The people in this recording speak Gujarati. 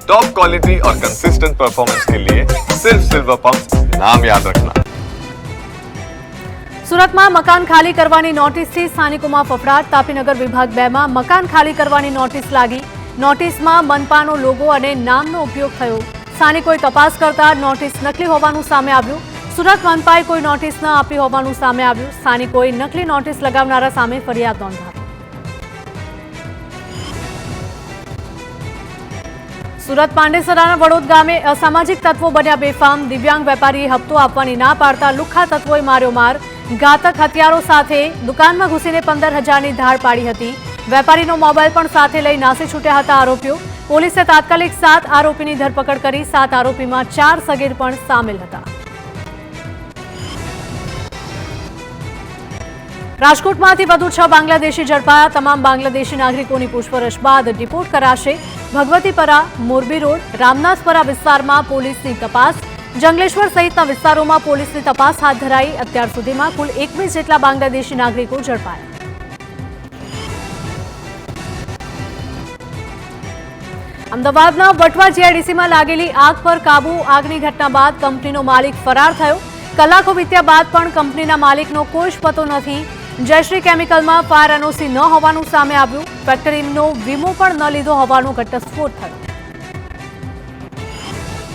टॉप क्वालिटी और कंसिस्टेंट परफॉर्मेंस के लिए सिर्फ सिल्वर पंप नाम याद रखना। સુરતમાં મકાન ખાલી કરવાની નોટિસથી સ્થાનિકોમાં ફફડાટ। તાપીનગર વિભાગ 2 માં મકાન ખાલી કરવાની નોટિસ લાગી। નોટિસમાં મનપાનો લોગો અને નામનો ઉપયોગ થયો। સ્થાનિકોએ તપાસ કરતા નોટિસ નકલી હોવાનું સામે આવ્યું। સુરત મનપાએ કોઈ નોટિસ ન આપી હોવાનું સામે આવ્યું। સ્થાનિકોએ નકલી નોટિસ લગાવનારા સામે ફરિયાદ નોંધાવી। સુરત પાંડેસરાના વડોદ ગામે અસામાજિક તત્વો બન્યા બેફામ। દિવ્યાંગ વેપારીએ હપ્તો આપવાની ના પાડતા લુખ્ખા તત્વોએ માર્યો માર। ઘાતક હથિયારો સાથે દુકાનમાં ઘૂસીને 15,000ની ધાડ પાડી હતી। વેપારીનો મોબાઈલ પણ સાથે લઈ નાસી છૂટ્યા હતા આરોપીઓ। પોલીસે તાત્કાલિક 7 આરોપીની ધરપકડ કરી। 7 આરોપીમાં 4 સગીર પણ સામેલ હતા। રાજકોટમાંથી વધુ 6 બાંગ્લાદેશી ઝડપાયા। તમામ બાંગ્લાદેશી નાગરિકોની પૂછપરછ બાદ ડિપોર્ટ કરાશે। ભગવતીપરા, મોરબી રોડ, રામનાથપરા વિસ્તારમાં પોલીસની તપાસ। જંગલેશ્વર સહિતના વિસ્તારોમાં પોલીસની તપાસ હાથ ધરાઈ। અત્યાર સુધીમાં કુલ 21 જેટલા બાંગ્લાદેશી નાગરિકો ઝડપાયા। અમદાવાદના વટવા જીઆઈડીસીમાં લાગેલી આગ પર કાબુ। આગની ઘટના બાદ કંપનીનો માલિક ફરાર થયો। કલાકો વીત્યા બાદ પણ કંપનીના માલિકનો કોઈ જ પતો નથી। જયશ્રી કેમિકલમાં ફાયર એનઓસી ન હોવાનું સામે આવ્યું। ફેક્ટરીનો વીમો પણ ન લીધો હોવાનો ઘટસ્ફોટ થયો।